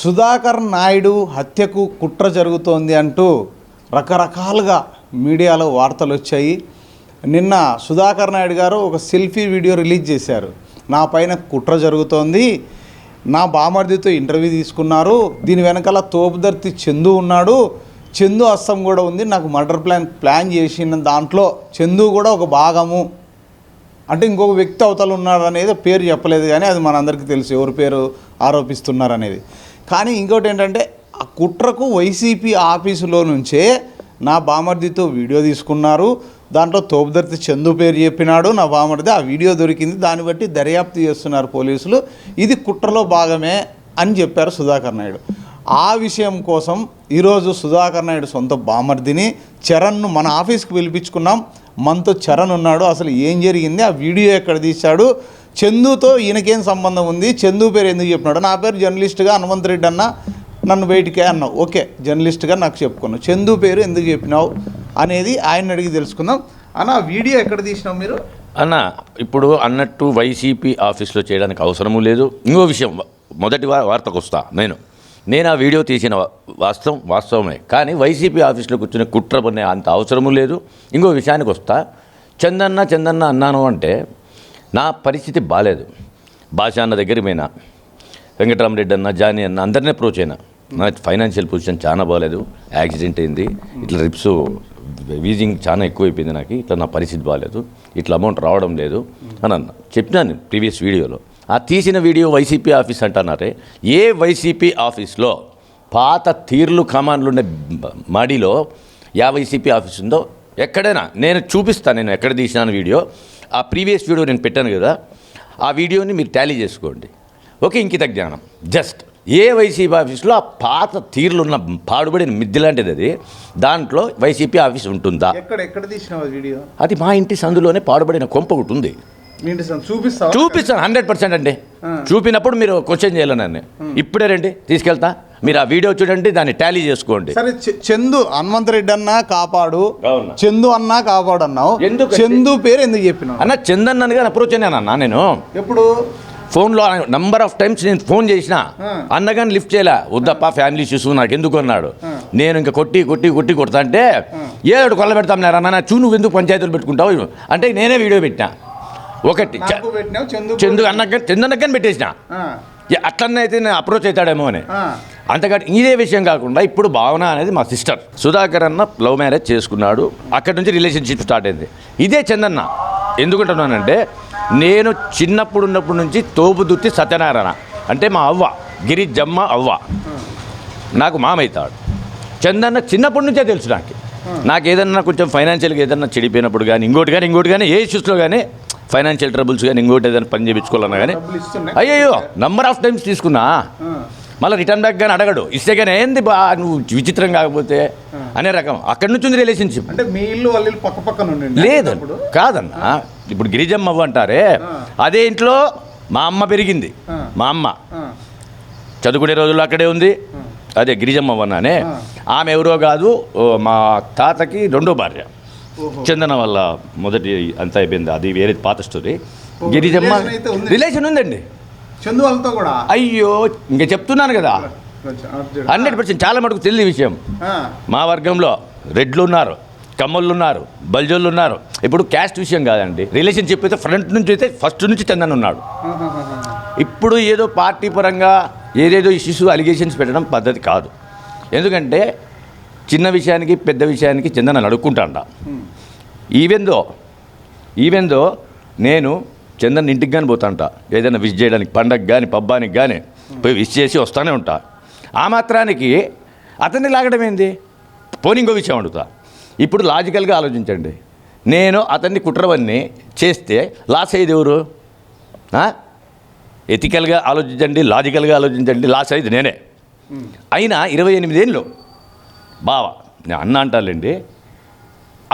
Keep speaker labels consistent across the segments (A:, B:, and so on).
A: సుధాకర్ నాయుడు హత్యకు కుట్ర జరుగుతోంది అంటూ రకరకాలుగా మీడియాలో వార్తలు వచ్చాయి. నిన్న సుధాకర్ నాయుడు గారు ఒక సెల్ఫీ వీడియో రిలీజ్ చేశారు. నా పైన కుట్ర జరుగుతోంది, నా బామర్దితో ఇంటర్వ్యూ తీసుకున్నారు, దీని వెనకాల తోపుదర్తి చందు ఉన్నాడు, చందు అస్సం కూడా ఉంది, నాకు మర్డర్ ప్లాన్ చేసిన దాంట్లో చందు కూడా ఒక భాగము అంటే ఇంకొక వ్యక్తి అవతల ఉన్నాడు అనేది పేరు చెప్పలేదు, కానీ అది మనందరికీ తెలుసు ఎవరి పేరు ఆరోపిస్తున్నారు అనేది. కానీ ఇంకోటి ఏంటంటే ఆ కుట్రకు వైసీపీ ఆఫీసులో నుంచే నా బామర్దితో వీడియో తీసుకున్నారు, దాంట్లో తోపుదర్తి చందు పేరు చెప్పినాడు నా బామర్ది, ఆ వీడియో దొరికింది, దాన్ని బట్టి దర్యాప్తు చేస్తున్నారు పోలీసులు, ఇది కుట్రలో భాగమే అని చెప్పారు సుధాకర్ నాయుడు. ఆ విషయం కోసం ఈరోజు సుధాకర్ నాయుడు సొంత బామర్దిని చరణ్ను మన ఆఫీస్కి పిలిపించుకున్నాం. మనతో చరణ్ ఉన్నాడు, అసలు ఏం జరిగింది, ఆ వీడియో ఎక్కడ తీశాడు, చందుతో ఈయనకేం సంబంధం ఉంది, చందు పేరు ఎందుకు చెప్పినాడు, నా పేరు జర్నలిస్ట్గా హనుమంత్ రెడ్డి అన్న, నన్ను బయటికే అన్నావు, ఓకే జర్నలిస్ట్గా నాకు చెప్పుకున్నావు, చందు పేరు ఎందుకు చెప్పినావు అనేది ఆయన అడిగి తెలుసుకుందాం. అన్న ఆ వీడియో ఎక్కడ తీసినావు మీరు?
B: అన్న ఇప్పుడు అన్నట్టు వైసీపీ ఆఫీస్లో చేయడానికి అవసరము లేదు. ఇంకో విషయం, మొదటి వార్తకు వస్తా. నేను ఆ వీడియో తీసిన వాస్తవమే, కానీ వైసీపీ ఆఫీస్లో కూర్చునే కుట్ర పనే అంత అవసరము లేదు. ఇంకో విషయానికి వస్తా. చందన్న అన్నాను అంటే నా పరిస్థితి బాగాలేదు. భాష అన్న దగ్గరికి పోయినా, వెంకటరామరెడ్డి అన్న, జానీ అన్న అందరినీ అప్రోచ్ అయినా, నా ఫైనాన్షియల్ పొజిషన్ చాలా బాగాలేదు, యాక్సిడెంట్ అయింది, ఇట్లా రిప్స్ వీజింగ్ చాలా ఎక్కువైపోయింది, నాకు ఇట్లా నా పరిస్థితి బాగాలేదు, ఇట్లా అమౌంట్ రావడం లేదు అని అన్న చెప్పినాను ప్రీవియస్ వీడియోలో. ఆ తీసిన వీడియో వైసీపీ ఆఫీస్ అంటున్నారే, ఏ వైసీపీ ఆఫీస్లో పాత తీర్లు కమాన్లు ఉండే మాడిలో వైసీపీ ఆఫీస్ ఉందో ఎక్కడైనా నేను చూపిస్తాను, నేను ఎక్కడ తీసినాను వీడియో. ఆ ప్రీవియస్ వీడియో నేను పెట్టాను కదా, ఆ వీడియోని మీరు టాలీ చేసుకోండి. ఓకే, ఇంకిత జ్ఞానం జస్ట్ ఏ వైసీపీ ఆఫీస్లో ఆ పాత తీర్లున్న పాడుబడిన మిద్దె లాంటిది అది, దాంట్లో వైసీపీ ఆఫీస్ ఉంటుందా?
A: ఎక్కడ తీసినావు వీడియో?
B: అది మా ఇంటి సందులోనే పాడుబడిన కొంప ఒకటి ఉంది. చూపిస్తాను 100% అండి. చూపినప్పుడు మీరు క్వశ్చన్ చేయాలి నన్ను. ఇప్పుడే రండి తీసుకెళ్తా, మీరు ఆ వీడియో చూడండి, దాన్ని టాలీ చేసుకోండి.
A: సరే, చందు హనుమంత్ రెడ్డి అన్నా కాపాడు, చందు అన్నా కాపాడు అన్నావు, చందు పేరు ఎందుకు చెప్పినావు
B: అన్న? చందన్నగా అప్రోచ్ అయినా నేను ఎప్పుడు ఫోన్లో నంబర్ ఆఫ్ టైమ్స్ నేను ఫోన్ చేసిన, అన్నగాని లిఫ్ట్ చేయలే, వద్దప్ప ఫ్యామిలీ ఇష్యూస్ నాకు ఎందుకు అన్నాడు. నేను ఇంకా కొట్టి కొడతా అంటే ఏడు కొల్ల పెడతాం అన్న, నువ్వు ఎందుకు పంచాయతీలు పెట్టుకుంటావు అంటే నేనే వీడియో పెట్టినా. ఒకటి చందన్నకని పెట్టేసిన, అట్లన్నైతే నేను అప్రోచ్ అవుతాడేమో అని. అంతకంటే ఇదే విషయం కాకుండా ఇప్పుడు భావన అనేది మా సిస్టర్, సుధాకర్ అన్న లవ్ మ్యారేజ్ చేసుకున్నాడు, అక్కడి నుంచి రిలేషన్షిప్ స్టార్ట్ అయింది. ఇదే చందన్న ఎందుకుంటున్నానంటే, నేను చిన్నప్పుడు ఉన్నప్పటి నుంచి తోపుదుర్తి సత్యనారాయణ అంటే మా అవ్వ గిరిజమ్మ అవ్వ నాకు మామవుతాడు. చందన్న చిన్నప్పటి నుంచే తెలుసు నాకు ఏదన్నా కొంచెం ఫైనాన్షియల్గా ఏదన్నా చెడిపోయినప్పుడు కానీ ఇంకోటి కానీ ఏ ఇష్యూస్లో కానీ ఫైనాన్షియల్ ట్రబుల్స్ కానీ ఇంకోటి ఏదైనా పని చేయించుకోవాలన్నా కానీ అయ్యో నంబర్ ఆఫ్ టైమ్స్ తీసుకున్నా, మళ్ళీ రిటర్న్ బ్యాక్ కానీ అడగడు, ఇస్తే కానీ ఏంది బా నువ్వు విచిత్రం కాకపోతే అనే రకం. అక్కడి నుంచి ఉంది రిలేషన్షిప్.
A: అంటే మీ ఇల్లు వాళ్ళ ఇల్లు పక్క పక్కన
B: లేదు కాదన్న, ఇప్పుడు గిరిజమ్మ అవ్వ అంటారే, అదే ఇంట్లో మా అమ్మ పెరిగింది. మా అమ్మ చదువుకునే రోజుల్లో అక్కడే ఉంది, అదే గిరిజమ్మ అవ్వనానే. ఆమె ఎవరో కాదు, మా తాతకి రెండో భార్య. చందన వల్ల మొదటి అంతా అయిపోయింది, అది వేరే పాత స్టోరీ. గిరిజమ్మ రిలేషన్ ఉందండి
A: చందు వాళ్ళతో కూడా.
B: అయ్యో ఇంకా చెప్తున్నాను కదా, 100% చాలా మటుకు తెలియని విషయం. మా వర్గంలో రెడ్లు ఉన్నారు, కమ్మళ్ళు ఉన్నారు, బల్జోళ్ళు ఉన్నారు. ఇప్పుడు క్యాస్ట్ విషయం కాదండి, రిలేషన్షిప్ అయితే ఫ్రంట్ నుంచి అయితే ఫస్ట్ నుంచి చందన్ ఉన్నాడు. ఇప్పుడు ఏదో పార్టీ పరంగా ఏదేదో ఇష్యూస్ అలిగేషన్స్ పెట్టడం పద్ధతి కాదు. ఎందుకంటే చిన్న విషయానికి పెద్ద విషయానికి చందన్ అడుక్కుంటాడ. ఈవెన్ దో నేను చందన్ ఇంటికి కానీ పోతాంట, ఏదైనా విష్ చేయడానికి, పండగ కానీ పబ్బానికి కానీ పోయి విష్ చేసి వస్తూనే ఉంటా. ఆ మాత్రానికి అతన్ని లాగడం ఏంది? పోనీ ఇంకో విషయం అడుగుతా. ఇప్పుడు లాజికల్గా ఆలోచించండి, నేను అతన్ని కుట్రవన్నీ చేస్తే లాస్ అయ్యేది ఎవరు? ఎథికల్గా ఆలోచించండి, లాజికల్గా ఆలోచించండి, లాస్ అయ్యేది నేనే. అయినా 28 ఏళ్ళు బావ నేను అన్న అంటానండి,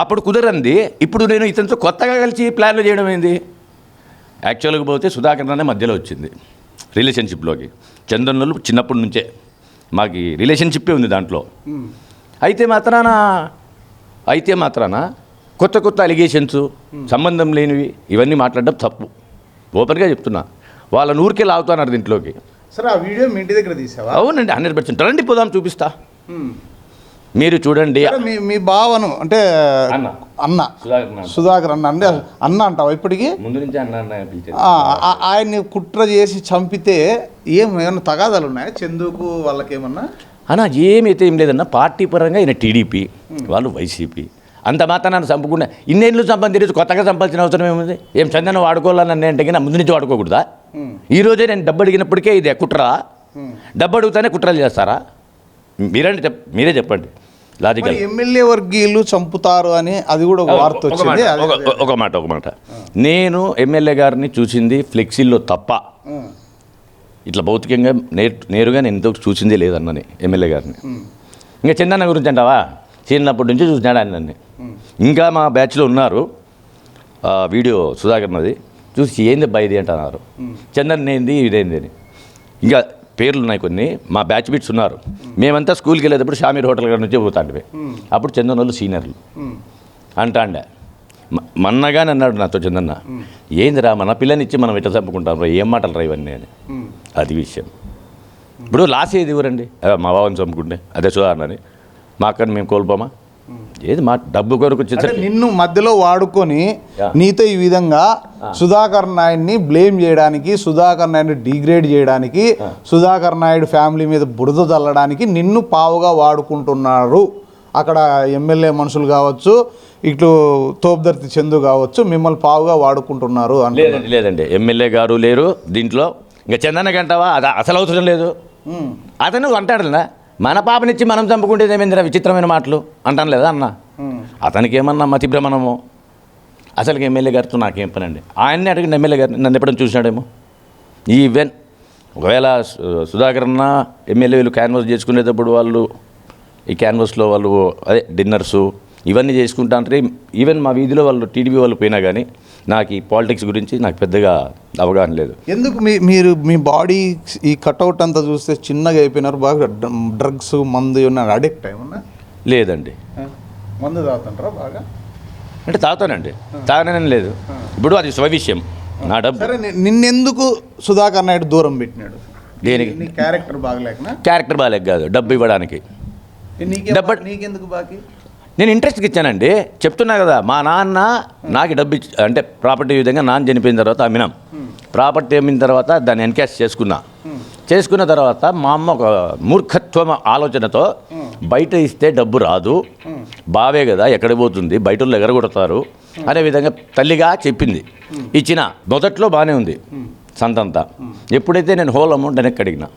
B: అప్పుడు కుదరంది. ఇప్పుడు నేను ఇతనితో కొత్తగా కలిసి ప్లాన్లు చేయడం ఏంది? యాక్చువల్గా పోతే సుధాకర్ అనే మధ్యలో వచ్చింది రిలేషన్షిప్లోకి. చందన్లు చిన్నప్పటి నుంచే మాకు రిలేషన్షిప్పే ఉంది దాంట్లో. అయితే మాత్రాన కొత్త అలిగేషన్స్, సంబంధం లేనివి ఇవన్నీ మాట్లాడడం తప్పు. ఓపెన్గా చెప్తున్నా. వాళ్ళ నూరికే లాగుతున్నారు దీంట్లోకి.
A: సరే, ఆ వీడియో మీ ఇంటి దగ్గర తీసావా?
B: అవునండి, 100%. రండి పోదాం, చూపిస్తా. మీరు చూడండి.
A: మీ బావను అంటే అన్న సుధాకర్ అన్న అంటే అన్న అంటావా ఇప్పటికీ?
B: ముందు నుంచి అన్న.
A: ఆయన్ని కుట్ర చేసి చంపితే ఏమైనా తగాదాలు ఉన్నాయా చందుకు వాళ్ళకేమన్నా?
B: అన్న ఏమైతే ఏం లేదన్న, పార్టీ పరంగా ఈయన టీడీపీ, వాళ్ళు వైసీపీ. అంత మాత్రం నన్ను చంపుకుండా ఇన్నేళ్ళు సంపాదించి కొత్తగా సంపాదించిన అవసరం ఏముంది? ఏం చందన వాడుకోవాలని అంటే కానీ ముందు నుంచి వాడుకోకూడదా? ఈరోజే నేను డబ్బు అడిగినప్పటికే ఇది కుట్రా? డబ్బు అడుగుతానే కుట్రలు చేస్తారా? మీరే చెప్పండి. లాజికల్.
A: ఎమ్మెల్యే వర్గీయులు చంపుతారు అని అది కూడా వార్త వచ్చింది.
B: ఒక మాట నేను ఎమ్మెల్యే గారిని చూసింది ఫ్లెక్సీల్లో తప్ప ఇట్లా భౌతికంగా నేరుగా నేను ఇంతకు చూసిందే లేదన్నని ఎమ్మెల్యే గారిని. ఇంకా చందన్న గురించి అంటావా? చిన్నప్పటి నుంచి చూసినాడు ఆయన నన్ను. ఇంకా మా బ్యాచ్లో ఉన్నారు, వీడియో సుధాకర్నది చూసి ఏంది అబ్బా ఇది అంటున్నారు. చందన్ ఏంది ఇదేంది అని. ఇంకా పేర్లు ఉన్నాయి కొన్ని, మా బ్యాచ్ బిట్స్ ఉన్నారు. మేమంతా స్కూల్కి వెళ్ళేటప్పుడు షామీర్ హోటల్ గారి నుంచి పోతాండివి. అప్పుడు చందన్ వాళ్ళు సీనియర్లు అంటాండే. మన్నగానే అన్నాడు నాతో చందన్న, ఏందిరా మన పిల్లనిచ్చి మనం ఎట్లా చంపుకుంటాం రా, ఏం మాటలు రా ఇవన్నీ అని. అది విషయం. ఇప్పుడు లాస్ ఏది ఎవరండి? మా బావని చంపుకుంటే అదే సుధాకర్ని, మా అక్కని మేము కోల్పోమా? ఏది మా డబ్బు కొరకు
A: నిన్ను మధ్యలో వాడుకొని నీతో ఈ విధంగా సుధాకర్ నాయుడిని బ్లేమ్ చేయడానికి, సుధాకర్ నాయుడిని డిగ్రేడ్ చేయడానికి, సుధాకర్ నాయుడు ఫ్యామిలీ మీద బురద చల్లడానికి నిన్ను పావుగా వాడుకుంటున్నారు. అక్కడ ఎమ్మెల్యే మనుషులు కావచ్చు, ఇట్లు తోపుదర్తి చందు కావచ్చు, మిమ్మల్ని పావుగా వాడుకుంటున్నారు.
B: లేదండి, ఎమ్మెల్యే గారు లేరు దీంట్లో. ఇంకా చందన్నకి అంటావా? అది అసలు అవసరం లేదు. అతను అంటాడునా, మన పాపనిచ్చి మనం చంపుకుంటే ఏమైందిరా విచిత్రమైన మాటలు అంటాను లేదా అన్న. అతనికి ఏమన్నా మతి భ్రమణమో? అసలుకి ఎమ్మెల్యే గారితో నాకేం పని అండి? ఆయన్ని అడిగిన ఎమ్మెల్యే గారిని నన్ను ఎప్పుడైనా చూసినాడేమో. ఈవెన్ ఒకవేళ సుధాకర్ అన్న ఎమ్మెల్యేలు క్యాన్వాస్ చేసుకునేటప్పుడు వాళ్ళు ఈ క్యాన్వాస్లో వాళ్ళు అదే డిన్నర్సు ఇవన్నీ చేసుకుంటా అంటే, ఈవెన్ మా వీధిలో వాళ్ళు టీడీపీ వాళ్ళు పోయినా కానీ నాకు ఈ పాలిటిక్స్ గురించి నాకు పెద్దగా అవగాహన లేదు.
A: ఎందుకు మీరు మీ బాడీ ఈ కట్అవుట్ అంతా చూస్తే చిన్నగా అయిపోయినారు, బాగా డ్రగ్స్ మందు ఏమన్నా అడిక్ట్ ఏమన్నా?
B: లేదండి.
A: మందు తాగుతుంటారా బాగా?
B: అంటే తాగుతానండి, తాగనని లేదు. ఇప్పుడు అది స్వవిషయం, నా డబ్బు.
A: సరే, నిన్నెందుకు సుధాకర్ నాయుడు దూరం పెట్టినాడు?
B: దేనికి?
A: నీ క్యారెక్టర్ బాగలేకనా?
B: క్యారెక్టర్ బాగాలేక కాదు, డబ్బు ఇవ్వడానికి.
A: నీకెందుకు బాకీ?
B: నేను ఇంట్రెస్ట్కి ఇచ్చానండి, చెప్తున్నా కదా. మా నాన్న నాకు డబ్బు అంటే ప్రాపర్టీ విధంగా నాన్న చనిపోయిన తర్వాత అమ్మినాం. ప్రాపర్టీ అమ్మిన తర్వాత దాన్ని ఎన్కాష్ చేసుకున్న తర్వాత మా అమ్మ ఒక మూర్ఖత్వం ఆలోచనతో బయట ఇస్తే డబ్బు రాదు, బావే కదా ఎక్కడ పోతుంది, బయట వాళ్ళు ఎగరగొడతారు అనే విధంగా తల్లిగా చెప్పింది. ఇచ్చిన మొదట్లో బాగానే ఉంది సంతంతా. ఎప్పుడైతే నేను హోల్ అమౌంట్ వెనక్కి అడిగినా,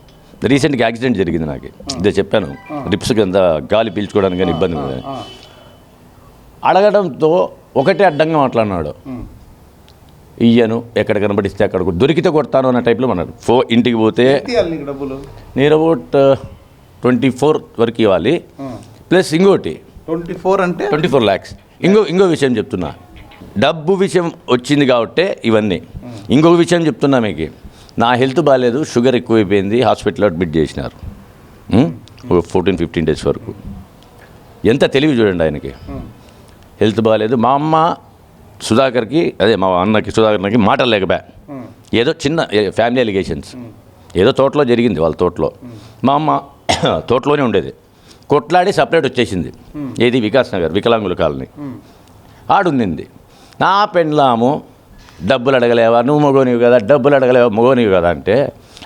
B: రీసెంట్గా యాక్సిడెంట్ జరిగింది నాకు, ఇదే చెప్పాను, రిప్స్కి అంత గాలి పీల్చుకోవడానికి కానీ ఇబ్బంది ఉంది. అడగడంతో ఒకటే అడ్డంగా మాట్లాడినాడు, ఇయ్యను, ఎక్కడ కనబడిస్తే అక్కడ దొరికితే కొడతాను అన్న టైప్లో అన్నాడు. ఇంటికి పోతే నేను అబౌట్ 24 వరకు ఇవ్వాలి, ప్లస్ ఇంకోటి 24 lakhs. ఇంకో విషయం చెప్తున్నా, డబ్బు విషయం వచ్చింది కాబట్టి ఇవన్నీ. ఇంకొక విషయం చెప్తున్నా మీకు, నా హెల్త్ బాగాలేదు, షుగర్ ఎక్కువైపోయింది, హాస్పిటల్లో అడ్మిట్ చేసినారు 14-15 days వరకు. ఎంత తెలివి చూడండి ఆయనకి. హెల్త్ బాగాలేదు. మా అమ్మ సుధాకర్కి, అదే మా అన్నకి సుధాకర్కి మాటలు లేకపోయా. ఏదో చిన్న ఫ్యామిలీ ఎలిగేషన్స్, ఏదో తోటలో జరిగింది, వాళ్ళ తోటలో. మా అమ్మ తోటలోనే ఉండేది, కొట్లాడి సపరేట్ వచ్చేసింది. ఏది? వికాస్ నగర్, వికలాంగుల కాలనీ ఆడుంది. నా పెండ్లాము డబ్బులు అడగలేవా, నువ్వు మగోనివి కదా, డబ్బులు అడగలేవా, మగోనివి కదా అంటే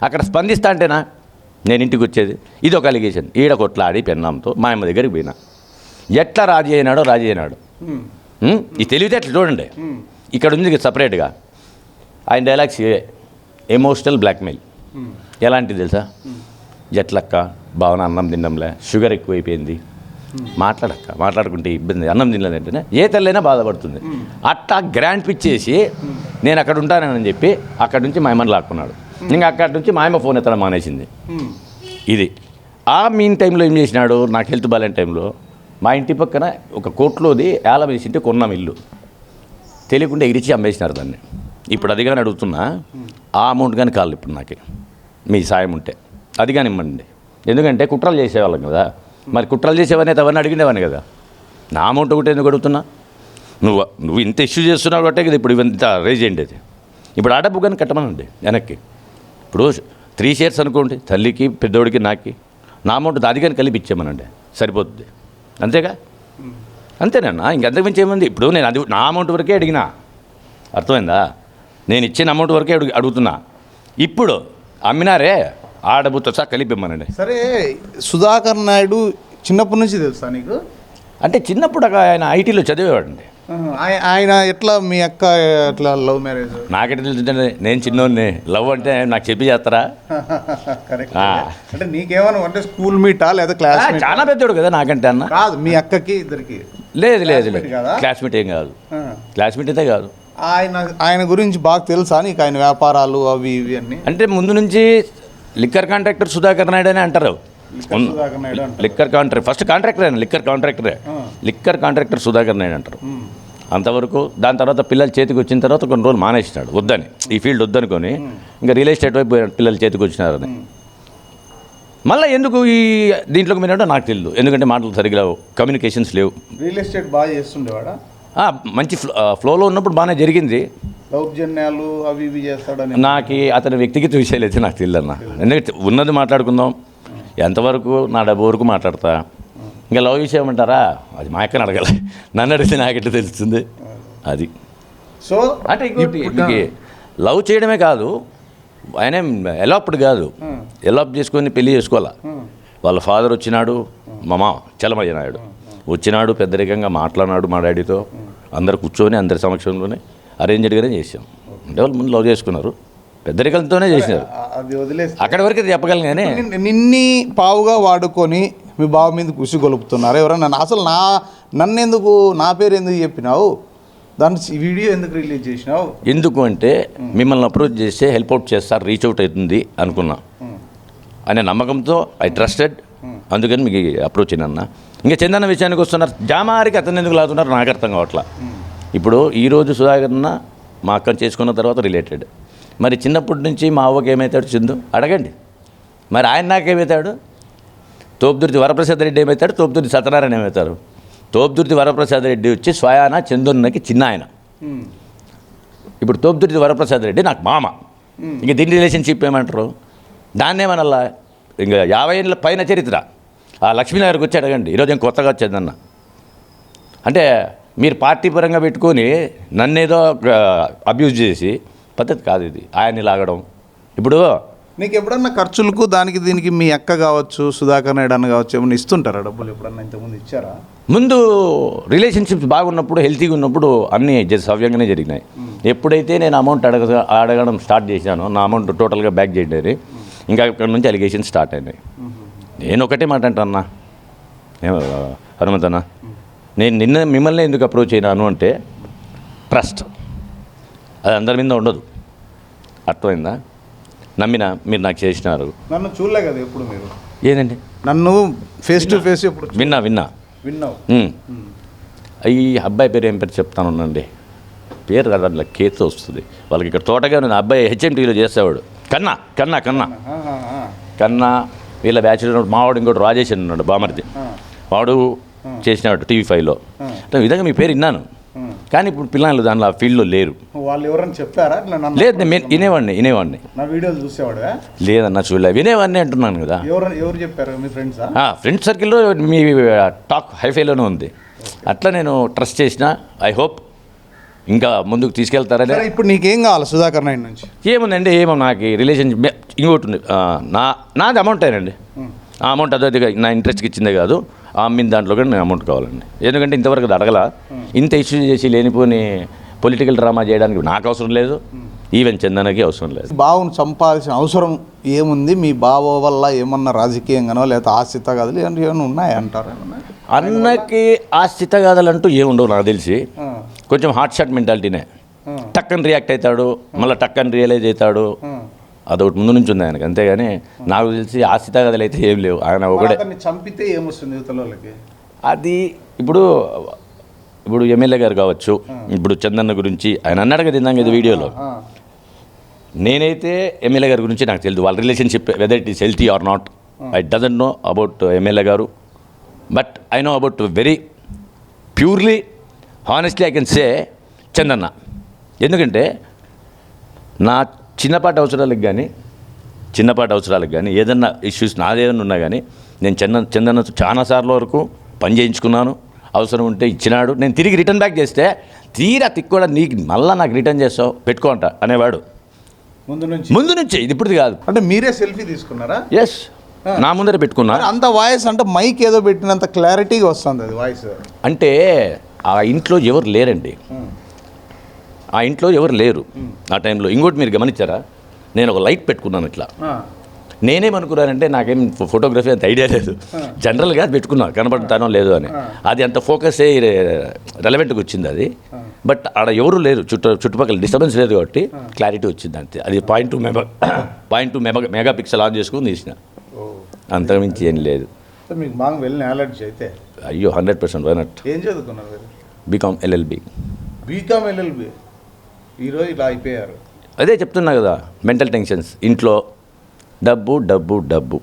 B: అక్కడ స్పందిస్తా అంటేనా నేను ఇంటికి వచ్చేది? ఇది ఒక అలిగేషన్. ఈడ కొట్లాడి పెన్నాంతో మా అమ్మ దగ్గరికి పోయినా. ఎట్లా రాజీ అయినాడు. ఈ తెలివితేటలు చూడండి. ఇక్కడ ఉంది సపరేట్గా ఆయన డైలాగ్స్. ఎమోషనల్ బ్లాక్మెయిల్ ఎలాంటిది తెలుసా? ఎట్లక్క భావన అన్నం తినడంలే, షుగర్ ఎక్కువైపోయింది, మాట్లాడుకుంటే ఇబ్బంది, అన్నం తినలేదంటేనే ఏ తల్లైనా బాధపడుతుంది. అట్టా గ్రాండ్ పిచ్చేసి నేను అక్కడ ఉంటానని చెప్పి అక్కడి నుంచి మా అమ్మని లాక్కున్నాడు. ఇంకా అక్కడి నుంచి మా అమ్మ ఫోన్ ఎత్తడం మానేసింది. ఇది ఆ మీన్ టైంలో ఏం చేసినాడు, నాకు హెల్త్ బాగాలేని టైంలో మా ఇంటి పక్కన ఒక కోట్లోది ఏలం వేసింటే కొన్నాం ఇల్లు, తెలియకుండా ఎగిరిచి అమ్మేసినారు దాన్ని. ఇప్పుడు అది కానీ అడుగుతున్నా, ఆ అమౌంట్ కానీ కావాలి ఇప్పుడు నాకు, మీ సాయం ఉంటే అది కానీ ఇవ్వండి. ఎందుకంటే కుట్రలు చేసేవాళ్ళం కదా, మరి కుట్రలు చేసేవన్నీ అవన్నీ అడిగినవాన్ని కదా. నా అమౌంట్ ఒకటి ఎందుకు అడుగుతున్నా? నువ్వు ఇంత ఇష్యూ చేస్తున్నావు కాబట్టి కదా ఇప్పుడు ఇంత రేజ్ చేయండి. అది ఇప్పుడు ఆ డబ్బు కానీ కట్టమనండి వెనక్కి. ఇప్పుడు 3 షేర్స్ అనుకోండి, తల్లికి పెద్దోడికి నాకి, నా అమౌంట్ దానికని కలిపి ఇచ్చామనండి, సరిపోతుంది. అంతేగా, అంతేనన్నా, ఇంకంతకుమించి ఏముంది. ఇప్పుడు నేను అది నా అమౌంట్ వరకే అడిగినా, అర్థమైందా? నేను ఇచ్చిన అమౌంట్ వరకే అడుగుతున్నా. ఇప్పుడు అమ్మినారే ఆ డబ్బుతో సహా కలిపి ఇమ్మనండి.
A: సరే, సుధాకర్ నాయుడు చిన్నప్పటి నుంచి తెలుసా నీకు?
B: అంటే చిన్నప్పుడు ఆయన ఐటీలో చదివేవాడండి.
A: ఆయన ఎట్లా మీ అక్క ఎట్లా లవ్ మ్యారేజ్?
B: నాకెట్లా తెలుస్తుంటే, నేను చిన్నోడిని, లవ్ అంటే నాకు చెప్పి చేస్తారా?
A: కరెక్ట్. అంటే నీకేమన్నా అంటే స్కూల్ మీటా లేదా క్లాస్?
B: చాలా పెద్దోడు కదా నాకంటే అన్న.
A: కాదు, మీ అక్కకి ఇద్దరికి?
B: లేదు లేదు లేదు, క్లాస్మేట్ ఏం కాదు, క్లాస్మేట్ అయితే కాదు.
A: ఆయన గురించి బాగా తెలుసా నీకు? ఆయన వ్యాపారాలు అవి ఇవి అన్నీ?
B: అంటే ముందు నుంచి లిక్కర్ కాంట్రాక్టర్ సుధాకర్ నాయుడు అని అంటారు. లిక్కర్ కాంట్రాక్టర్, ఫస్ట్ కాంట్రాక్టర్ ఆయన, లిక్కర్ కాంట్రాక్టరే, లిక్కర్ కాంట్రాక్టర్ సుధాకర్ నాయుడు అంటారు అంతవరకు. దాని తర్వాత పిల్లలు చేతికి వచ్చిన తర్వాత కొన్ని రోజులు మానేసినాడు, వద్దని, ఈ ఫీల్డ్ వద్దనుకొని, ఇంకా రియల్ ఎస్టేట్ వైపు పిల్లలు చేతికి వచ్చినారని. మళ్ళీ ఎందుకు ఈ దీంట్లోకి పోయినాడో నాకు తెలియదు, ఎందుకంటే మాటలు సరిగ్గా లేవు, కమ్యూనికేషన్స్ లేవు.
A: రియల్ ఎస్టేట్ బాగా చేస్తుండేవాడా?
B: మంచి ఫ్లోలో ఉన్నప్పుడు బాగానే జరిగింది.
A: దౌర్జన్యాలు అవి ఇవి చేస్తాడని
B: నాకు అతని వ్యక్తిగత విషయాలు అయితే నాకు తెలియదు అన్న. ఎందుకంటే ఉన్నది మాట్లాడుకుందాం, ఎంతవరకు నా డబ్బు వరకు మాట్లాడతా. ఇంకా లవ్ విషయం అంటారా, అది మా అక్కని అడగాలి, నన్ను అడిగితే నాకెట్లా తెలుస్తుంది అది.
A: సో
B: అంటే ఇంకోటి, లవ్ చేయడమే కాదు, ఆయన ఎలాప్డ్ కాదు, ఎలాప్ చేసుకొని పెళ్లి చేసుకోవాలా. వాళ్ళ ఫాదర్ వచ్చినాడు, మా మామ చలమయ్య నాయుడు వచ్చినాడు, పెద్దరికంగా మాట్లాడినాడు మా డాడీతో, అందరు కూర్చొని అందరి సమక్షంలోనే అరేంజ్డ్గానే చేసాం. అంటే వాళ్ళు ముందు లవ్ చేసుకున్నారు, పెద్దరికంతోనే చేసినారు.
A: అది వదిలేసి
B: అక్కడి వరకు చెప్పగలను కానీ
A: నిన్ని పావుగా వాడుకొని మీ బావ మీద కృషి గొలుపుతున్నారు ఎవరన్నా? అసలు నన్నెందుకు, నా పేరు ఎందుకు చెప్పినావు, దాని వీడియో ఎందుకు రిలీజ్ చేసినావు?
B: ఎందుకు అంటే మిమ్మల్ని అప్రోచ్ చేస్తే హెల్ప్ అవుట్ చేస్తారు, రీచ్ అవుట్ అవుతుంది అనుకున్నా అనే నమ్మకంతో ఐ ట్రస్టెడ్, అందుకని మీకు అప్రోచ్ అయినా. ఇంకా చందన్న విషయానికి వస్తున్నారు, జామారికి అతను ఎందుకు లాగుతున్నారు నాకు అర్థం కావట్లా. ఇప్పుడు ఈరోజు సుధాకర్న మా అక్కను చేసుకున్న తర్వాత రిలేటెడ్, మరి చిన్నప్పటి నుంచి మా అవ్వకి ఏమవుతాడు చందు అడగండి, మరి ఆయన నాకేమవుతాడు? తోపుదుర్తి వరప్రసాద్ రెడ్డి ఏమవుతాడు? తోపుదుర్తి సత్యనారాయణ ఏమవుతారు? తోపుదుర్తి వరప్రసాద్ రెడ్డి వచ్చి స్వయాన చందున్నకి చిన్న ఆయన. ఇప్పుడు తోపుదుర్తి వరప్రసాద్ రెడ్డి నాకు మామ, ఇంక దీని రిలేషన్షిప్ ఏమంటారు? దాన్ని ఏమనల్లా, ఇంకా 50 ఏళ్ళ పైన చరిత్ర. ఆ లక్ష్మీనగర్కి వచ్చి అడగండి, ఈరోజు ఏం కొత్తగా వచ్చేదన్న. అంటే మీరు పార్టీ పరంగా పెట్టుకొని నన్నేదో అబ్యూజ్ చేసి పద్ధతి కాదు ఇది, ఆయన్ని లాగడం. ఇప్పుడు
A: నీకు ఎప్పుడన్నా ఖర్చులకు దానికి దీనికి మీ అక్క కావచ్చు, సుధాకర్ నాయుడు అన్న కావచ్చు, ఏమన్నా ఇస్తుంటారా డబ్బులు? ఎప్పుడన్నా ఇంతకుముందు ఇచ్చారా?
B: ముందు రిలేషన్షిప్స్ బాగున్నప్పుడు, హెల్తీగా ఉన్నప్పుడు అన్నీ సవ్యంగానే జరిగినాయి. ఎప్పుడైతే నేను అమౌంట్ అడగడం స్టార్ట్ చేశానో, నా అమౌంట్ టోటల్గా బ్యాక్ చేయలేదు, ఇంకా అక్కడ నుంచి అలిగేషన్ స్టార్ట్ అయినాయి. నేను ఒకటే మాట అంటన్నా, హనుమంతన్న, నేను మిమ్మల్ని ఎందుకు అప్రోచ్ అయినాను అంటే ట్రస్ట్, అది అందరి మీద ఉండదు, అర్థమైందా? నమ్మినా మీరు నాకు చేసినారు.
A: నన్ను చూడలే కదా ఎప్పుడు మీరు?
B: ఏదండి,
A: నన్ను ఫేస్ టు ఫేస్ ఎప్పుడు
B: విన్నావు? ఈ అబ్బాయి పేరు ఏం పేరు చెప్తానుండండి, పేరు కదా అట్లా కేతో వస్తుంది వాళ్ళకి. ఇక్కడ తోటగా నేను అబ్బాయి హెచ్ఎంటీలో చేసేవాడు, కన్నా వీళ్ళ బ్యాచులర్. మావాడు ఇంకోటి రాజేష్ అని ఉన్నాడు, బామర్ది, వాడు చేసినాడు టీవీ5లో. ఈ విధంగా మీ పేరు విన్నాను, కానీ ఇప్పుడు పిల్లలు దానిలో ఆ ఫీల్డ్లో లేరు.
A: వాళ్ళు ఎవరైనా చెప్పారా?
B: లేదు, నేను వినేవాడిని.
A: నా వీడియోలు చూసేవాడు? లేదన్నా,
B: చూడలే, వినేవాడిని అంటున్నాను కదా.
A: ఎవరు చెప్పారు? మీ ఫ్రెండ్సా?
B: ఫ్రెండ్ సర్కిల్లో మీ టాక్ హైఫైలోనే ఉంది. అట్లా నేను ట్రస్ట్ చేసిన. ఐ హోప్ ఇంకా ముందుకు తీసుకెళ్తారని.
A: ఇప్పుడు నీకేం కావాలి సుధాకర్ నాయుడు నుంచి?
B: ఏముందండి, నాకు రిలేషన్షిప్ ఇంకోటి ఉంది. నాది అమౌంట్ అయినండి, ఆ అమౌంట్ అదే నా ఇంట్రెస్ట్కి ఇచ్చిందే కాదు, ఆ అమ్మిన దాంట్లో కూడా నేను అమౌంట్ కావాలండి. ఎందుకంటే ఇంతవరకు అడగల, ఇంత ఇష్యూ చేసి లేనిపోని పొలిటికల్ డ్రామా చేయడానికి నాకు అవసరం లేదు, ఈవెన్ చందనకి అవసరం లేదు.
A: బావును చంపాల్సిన అవసరం ఏముంది? మీ బావ వల్ల ఏమన్నా రాజకీయంగానో లేదా ఆస్తి తగాదులు ఏమైనా ఉన్నాయంటారా?
B: అన్నకి ఆస్తి తగాదాలంటూ ఏముండవు నాకు తెలిసి. కొంచెం హాట్ షాట్ మెంటాలిటీనే, టక్కని రియాక్ట్ అవుతాడు, మళ్ళీ టక్కని రియలైజ్ అవుతాడు, అదొకటి ముందు నుంచి ఉంది ఆయనకి. అంతేగాని నాకు తెలిసి ఆస్తి తగాదాలు అయితే ఏం లేవు. ఆయన ఒకటే
A: చంపితే ఏమొస్తుంది యువతల వాళ్ళకి?
B: అది ఇప్పుడు ఎమ్మెల్యే గారు కావచ్చు, ఇప్పుడు చందన్న గురించి ఆయన అన్నాడు కదా ఇందాక ఇది వీడియోలో. నేనైతే ఎమ్మెల్యే గారి గురించి నాకు తెలియదు, వాళ్ళ relationship whether it is healthy or not, I doesn't know about MLA గారు. But I know about very purely honestly I can say Chandanna. ఎందుకంటే నా చిన్నపాటి అవసరాలకు కానీ చిన్నపాటి అవసరాలకు కానీ ఏదన్నా ఇష్యూస్ నాదేదన్నా ఉన్నా కానీ నేను చందన చాలాసార్లు వరకు పని చేయించుకున్నాను. అవసరం ఉంటే ఇచ్చినాడు. నేను తిరిగి రిటర్న్ బ్యాక్ చేస్తే తీరా కూడా నీకు మళ్ళీ నాకు రిటర్న్ చేస్తావు పెట్టుకో అంట అనేవాడు ముందు నుంచి. ఇది ఇప్పుడు కాదు.
A: అంటే మీరే సెల్ఫీ తీసుకున్నారా?
B: ఎస్, నా ముందరే పెట్టుకున్నా.
A: అంత వాయిస్ అంటే మైక్ ఏదో పెట్టినంత క్లారిటీగా వస్తుంది అది వాయిస్.
B: అంటే ఆ ఇంట్లో ఎవరు లేరండి, ఆ ఇంట్లో ఎవరు లేరు ఆ టైంలో. ఇంకోటి మీరు గమనించారా, నేను ఒక లైట్ పెట్టుకున్నాను ఇట్లా. నేనేమనుకున్నానంటే నాకేం ఫోటోగ్రఫీ అంత ఐడియా లేదు, జనరల్గా పెట్టుకున్నా కనబడతానో లేదు అని. అది అంత ఫోకస్ రెలవెంట్గా వచ్చింది అది. బట్ ఆడ ఎవరు లేరు, చుట్టుపక్కల డిస్టర్బెన్స్ లేదు కాబట్టి క్లారిటీ వచ్చింది అంతే. అది 0.2 మెగా పిక్సెల్ ఆన్ చేసుకుని తీసిన, అంతకుమించి ఏం లేదు.
A: మీకు బాగా వెళ్ళిన నాలెడ్జ్ అయితే.
B: అయ్యో 100% వైనట్.
A: ఏం చదువుకున్నారు మీరు?
B: BCom LLB.
A: బీకామ్ ఎల్ఎల్బి, ఈరోజు ఇలా అయిపోయారు.
B: అదే చెప్తున్నా కదా, మెంటల్ టెన్షన్స్, ఇంట్లో డబ్బు డబ్బు డబ్బు,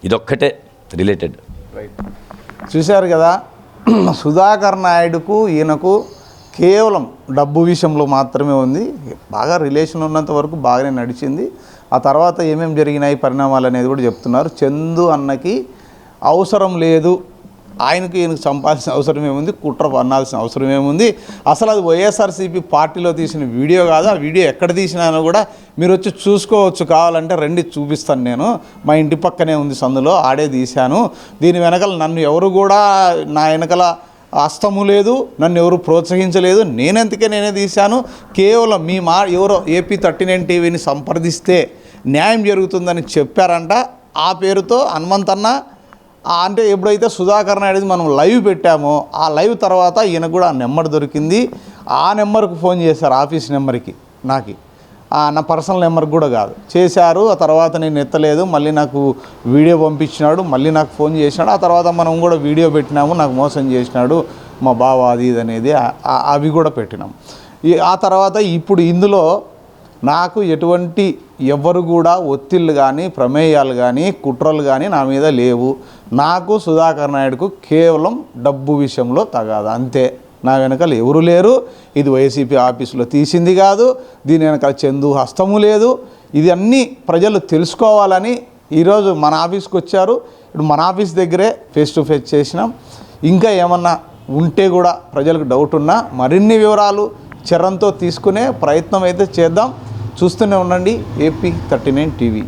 B: ఇదొక్కటే రిలేటెడ్.
A: రైట్, చూశారు కదా, సుధాకర్ నాయుడుకు ఈయనకు కేవలం డబ్బు విషయంలో మాత్రమే ఉంది. బాగా రిలేషన్ ఉన్నంత వరకు బాగానే నడిచింది. ఆ తర్వాత ఏమేమి జరిగినాయి పరిణామాలు అనేది కూడా చెప్తున్నారు. చందు అన్నకి అవసరం లేదు, ఆయనకు ఈయనకు చంపాల్సిన అవసరం ఏముంది, కుట్ర పన్నాల్సిన అవసరం ఏముంది. అసలు అది వైఎస్ఆర్సీపీ పార్టీలో తీసిన వీడియో కాదు. ఆ వీడియో ఎక్కడ తీసినానో కూడా మీరు వచ్చి చూసుకోవచ్చు, కావాలంటే రండి చూపిస్తాను. నేను మా ఇంటి పక్కనే ఉంది సందులో, ఆడే తీశాను. దీని వెనకాల నన్ను ఎవరు కూడా, నా వెనకాల హస్తము లేదు, నన్ను ఎవరు ప్రోత్సహించలేదు, నేనెందుకే నేనే తీశాను. కేవలం మీ ఎవరో AP 39 టీవీని సంప్రదిస్తే న్యాయం జరుగుతుందని చెప్పారంట. ఆ పేరుతో హనుమంతన్న అంటే ఎప్పుడైతే సుధాకర్ నాయుడు మనం లైవ్ పెట్టామో ఆ లైవ్ తర్వాత ఈయన కూడా ఆ నెంబర్ దొరికింది. ఆ నెంబర్కు ఫోన్ చేశారు, ఆఫీస్ నెంబర్కి, నా పర్సనల్ నెంబర్కి కూడా కాదు, చేశారు. ఆ తర్వాత నేను ఎత్తలేదు, మళ్ళీ నాకు వీడియో పంపించినాడు, మళ్ళీ నాకు ఫోన్ చేసినాడు. ఆ తర్వాత మనం కూడా వీడియో పెట్టినాము, నాకు మోసం చేసినాడు మా బావ అది ఇది అనేది, అవి కూడా పెట్టినాం. ఆ తర్వాత ఇప్పుడు ఇందులో నాకు ఎటువంటి ఎవరు కూడా ఒత్తిళ్ళు కానీ ప్రమేయాలు కానీ కుట్రలు కానీ నా మీద లేవు. నాకు సుధాకర్ నాయుడుకు కేవలం డబ్బు విషయంలో తగాదా అంతే. నా వెనకాల ఎవరు లేరు. ఇది వైసీపీ ఆఫీసులో తీసింది కాదు, దీని వెనకాల చందు హస్తము లేదు. ఇది అన్నీ ప్రజలు తెలుసుకోవాలని ఈరోజు మన ఆఫీస్కి వచ్చారు. ఇప్పుడు మన ఆఫీస్ దగ్గరే ఫేస్ టు ఫేస్ చేసినాం. ఇంకా ఏమన్నా ఉంటే కూడా ప్రజలకు డౌట్ ఉన్నా మరిన్ని వివరాలు చరణ్తో తీసుకునే ప్రయత్నం అయితే చేద్దాం. చూస్తూనే ఉండండి AP 39 టీవీ.